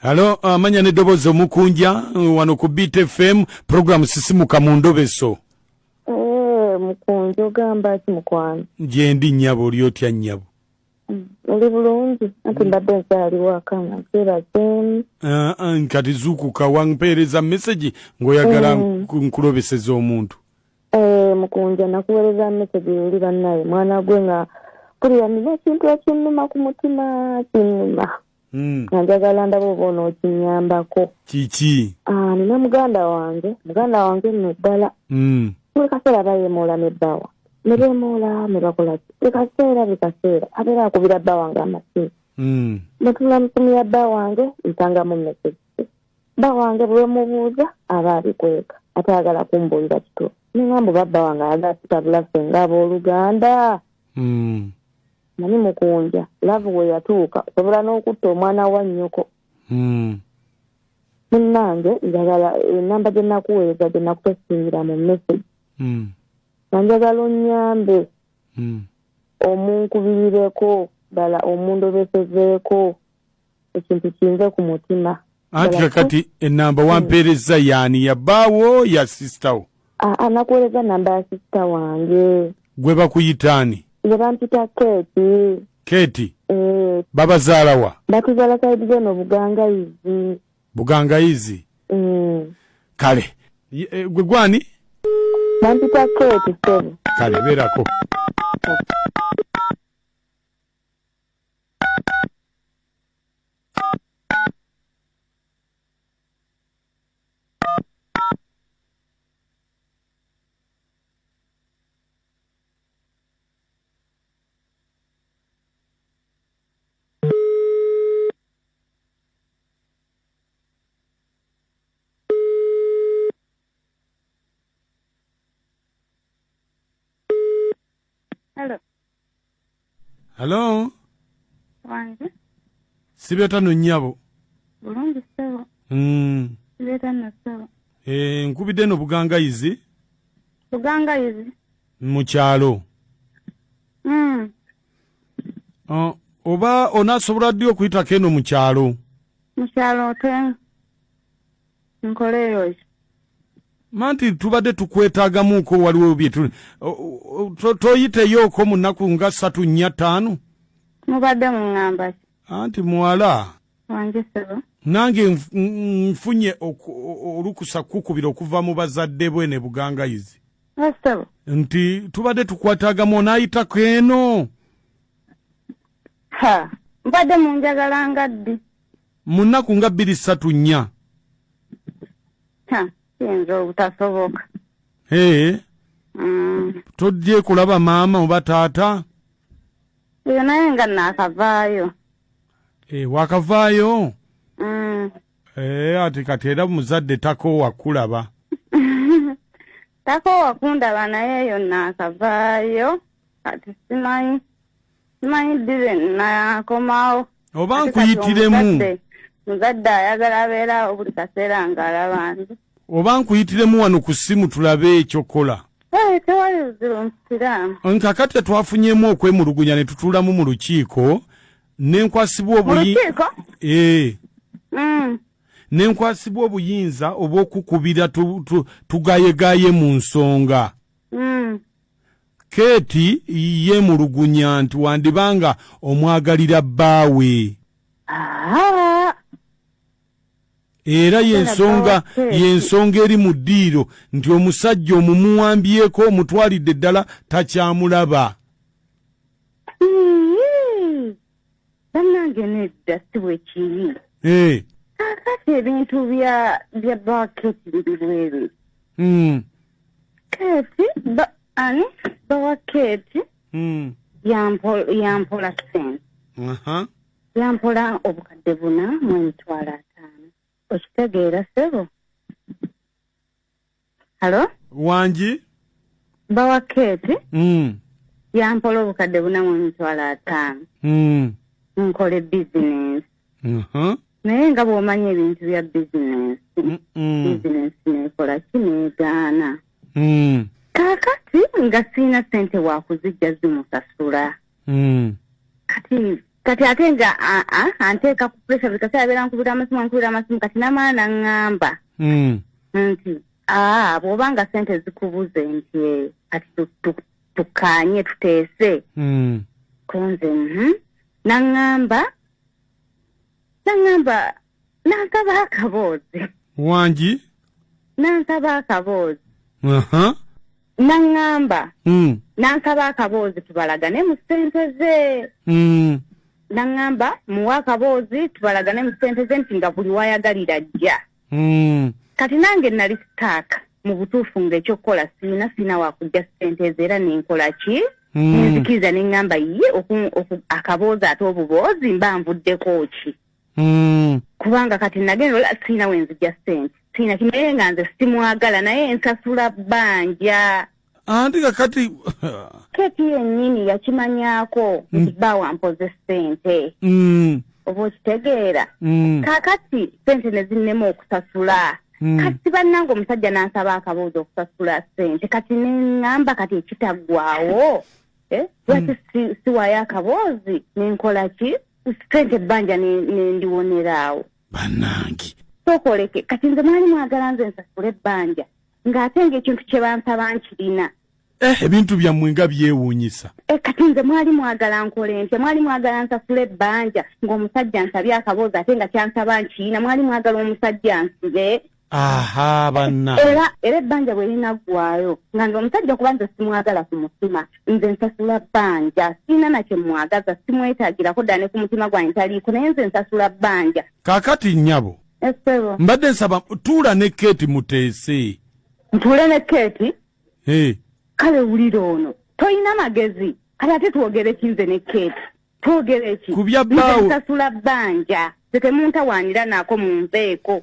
Hello, manya nedobozo mukunja wano ku Beat FM program sisimuka mu Endobeso. Mukunja ogamba ki mukwano? Nje ndi nnyabo oli otya nnyabo? Oli bulungi ati mbadde nkyali waka nakeera kyemu. Nkati zuukuka wampeereza message ng'oyagala nkulobeseza omuntu. Mukunja nakuweereza message oli bannaye mwana gwe nga kulira nina ekintu ekinnuma ku mutima kinnuma. Njagala ndaba oba onookinyambako. Kiki? Nina muganda wange nno ddala. Buli kaseera bayeemoola n'ebbawa. Ne beemoola ne bakola ki? Buli kaseera abeera akubira bba wange amasimu. Ne tulamutumira bba wange nsangamu message. Bba wange bwe mubuuza aba abikweka ate ayagala kumbuulira kituufu. Ningamba babba wange ayagala tutabula ffe ng'abooluganda. Nani mukunja laavu we yatuuka osobola n'okutta omwana wa nnyoko. Munnange njagala enamba gye nakuweereza gye nakutesingira mu message. Njagala onnyambe omunkubirireko ddala omundobesezeeko ekintu kinze ku mutima. Anti kakati enamba wampeereza yaani ya bbaawo ya sisitawo? Nakuweereza namba ya sisita wange. Gwe bakuyitaani? Gwe bampita Keeti. Keeti? Babazaala wa? Batuzaala sayidi zeno Bugangayizi. Bugangayizi? Kale gwe gwani? Bampita Keeti sebo. Kale beerako. Hello? Wange? Sibeta no nnyabo. Bulungi ssebo. Sibeta no ssebo. Nkubidde no Bugangayizi? Bugangayizi? Mu kyalo. Oba onaasobola ddi okuyitako eno mu kyalo? Mu kyalo nkoleyo ki? Manti tubadde tukwetaagamuuko waliwo bye toyiteyooko mu nnaku nga 3, 4, 5? Mubadde muŋŋamba ki? Anti muwala. Wange ssebo. Nange nfunye olukusa kukubira okuva mu bazadde bwe ne Bugangayizi. Ssebo. Nti tubadde tukwataagamu onaayitako eno. Mbadde munjagala nga ddi? Mu nnaku nga 2, 3, 4. Kiyinza obutasoboka. Tojje kulaba maama oba taata? Eyo naye nga naakavaayo. Wakavaayo? Ati kati era muzadde takoowa kulaba. Takoowa kundaba naye eyo naakavaayo. Kati simanyi ddire naakomawo. Oba nkuyitiremu. Muzadde ayagala abeerawo buli kaseera ng'alaba nze. Oba nkuyitiremu wano ku ssimu tulabe ekyokola. Tewali luziro musiraamu. Nkakati twafunyemu okwemulugunya ne tutuulamu mu lukiiko n'enkwasibwa Lukiiko? N'enkwasibwa obuyinza obw'okukubira tugayegaye mu nsonga. Keeti yeemulugunya nti wandibanga omwagalira bbaawe. Era yensonga eri mu ddiiro nti omusajja omumuwambyeko omutwalidde ddala takyamulaba. Bannange nedda si bwe kiri. Kakati ebintu bya Keeti biri bwebi. Keeti bawa Keeti yampola ssente. Yampola obukadde 4 mu emitwalo 5. Okitegeera ssebo? Halo? Wange? Bawa Keeti yampola obukadde 4 mu emitwalo 5. Nkole bizinensi. Naye nga bw'omanya ebintu bya bizinensi neekola ki neegaana. Kaakati nga sirina ssente wakuzijja zimusasula. Kati kati ate nga anteeka ku pressure buli kaseera abeera nkubira amasimu kati n'amaana ngamba nti bw'obanga sente zikubuze nti kati tukanye tuteese konze n'angamba nansaba akaboozi Wange nansaba akaboozi n'angamba nansaba akaboozi tubalagane mu ssente ze n'angamba muwa akaboozi tubalagane mu ssente ze nti nga buli wayagalira ajja kati nange nali sitaaka mu butuufu ng'ekyokukola siina wakujja ssente ze era nenkola ki nzikiriza n'engamba ye akaboozi ate obuboozi mba nvuddeko ki kubanga kati nagenda siina wenzijja ssente siina kimeye nga nze simwagala naye nsasula bbanja anti kakati keeti yennyini yakimanyako nti bba wampoze ssente oba okitegeera kaakati ssente ne zinnemu okusasula kati bannange omusajja n'ansaba akaboozi okusasula ssente kati neŋŋamba kati ekitaggwawo lwaki siwayo akaboozi nenkola ki ssente ebbanja nendiwoneraawo bannange sokoleke kati nze mwali mwagala nze nsasula ebbanja ng'ate ng'ekintu kye bansaba nkirina ebintu byammwe nga byewuunyisa kati nze mwali mwagala nkole ntya mwali mwagala nsasula ebbanja ng'omusajja nsabye akaboozi ate nga kyansaba nkirina mwali mwagala omusajja nsibe banna era ebbanja bwe linaggwayo nga nze omusajja kuba nze simwagala ku mutima nze nsasula bbanja sirina nakye mwagaza simwetaagirako ddala ne ku mutima gwange taliiko naye nze nsasula bbanja kaakati nnyabo mbadde nsaba tuula ne Keeti muteese ntuule ne Keeti kale wulira ono toyina magezi kale ate twogere kinze ne Keeti twogere ki ku bya bbaawo nsasula bbanja tetemuntawaanira naako munveeko